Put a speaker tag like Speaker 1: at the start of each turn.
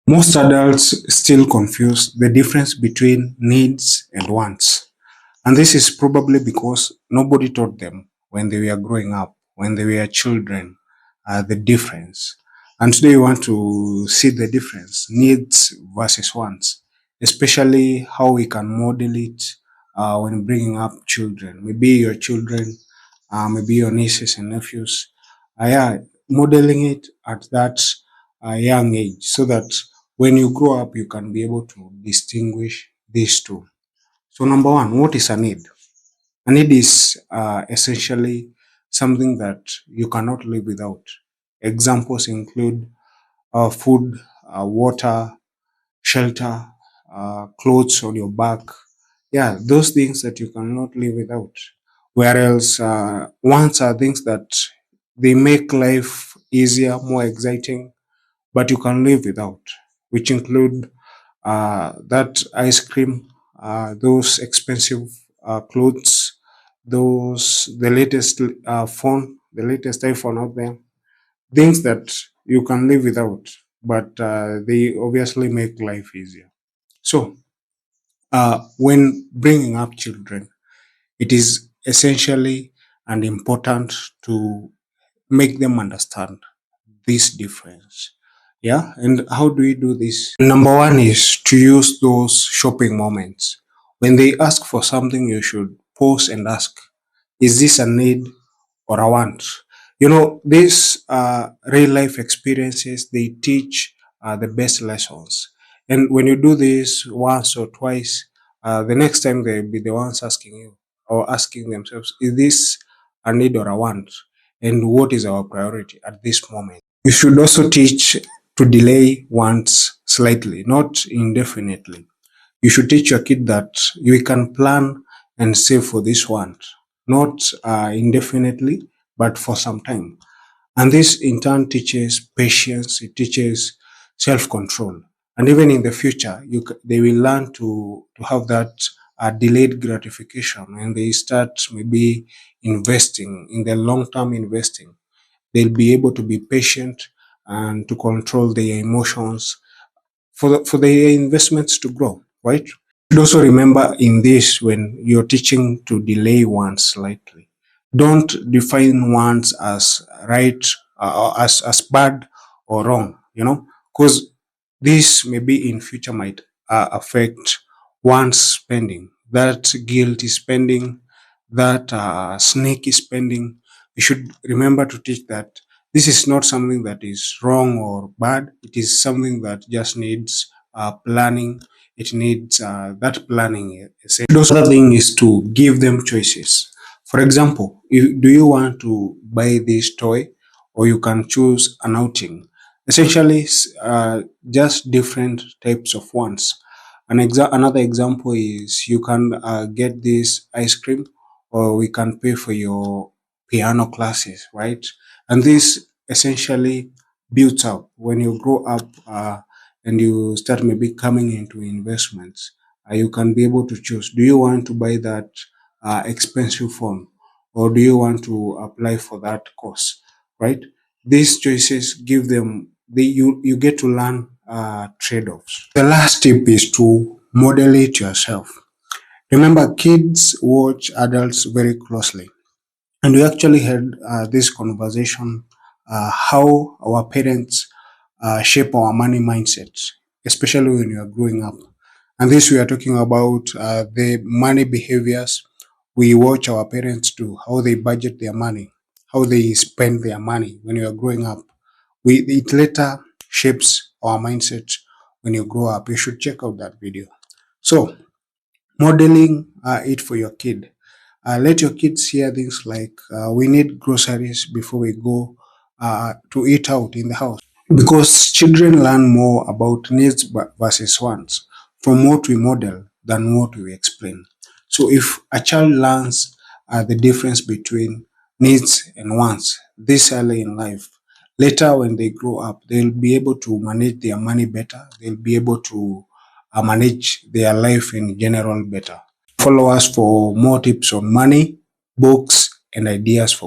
Speaker 1: Most adults still confuse the difference between needs and wants. And this is probably because nobody taught them when they were growing up, when they were children, the difference. And today we want to see the difference, needs versus wants, especially how we can model it when bringing up children. Maybe your children, maybe your nieces and nephews. Yeah, modeling it at that young age so that when you grow up, you can be able to distinguish these two. So, number one, what is a need? A need is essentially something that you cannot live without. Examples include food, water, shelter, clothes on your back. Yeah, those things that you cannot live without. Whereas wants are things that they make life easier, more exciting, but you can live without, which include that ice cream, those expensive clothes, those the latest phone, the latest iPhone out there, things that you can live without, but they obviously make life easier. So, when bringing up children, it is essentially and important to make them understand this difference. Yeah. And how do we do this? Number one is to use those shopping moments. When they ask for something, you should pause and ask, is this a need or a want? You know, these real life experiences, they teach the best lessons. And when you do this once or twice, the next time they'll be the ones asking you or asking themselves, is this a need or a want? And what is our priority at this moment? You should also teach to delay wants slightly, not indefinitely. You should teach your kid that you can plan and save for this want, not indefinitely, but for some time. And this in turn teaches patience, it teaches self control. And even in the future, they will learn to have that delayed gratification and they start maybe investing in the long term investing. They'll be able to be patient and to control their emotions for their investments to grow, right? Should also remember in this when you're teaching to delay ones slightly. Don't define ones as right, or as bad or wrong, because this maybe in future might affect one's spending. That guilty spending, that sneaky spending. You should remember to teach that this is not something that is wrong or bad. It is something that just needs planning. It needs that planning. The other thing is to give them choices. For example, do you want to buy this toy or you can choose an outing? Essentially, just different types of wants. Another example is you can get this ice cream or we can pay for your piano classes, right? And this essentially builds up when you grow up and you start maybe coming into investments. You can be able to choose. Do you want to buy that expensive phone or do you want to apply for that course, right? These choices give them, you get to learn trade-offs. The last tip is to model it yourself. Remember, kids watch adults very closely. And we actually had this conversation how our parents shape our money mindset, especially when you are growing up. And this we are talking about the money behaviors. We watch our parents do, how they budget their money, how they spend their money when you are growing up. It later shapes our mindset when you grow up. You should check out that video. So, modeling it for your kid. Let your kids hear things like, we need groceries before we go to eat out in the house. Because children learn more about needs versus wants from what we model than what we explain. So if a child learns the difference between needs and wants this early in life, later when they grow up, they'll be able to manage their money better. They'll be able to manage their life in general better. Follow us for more tips on money, books, and ideas for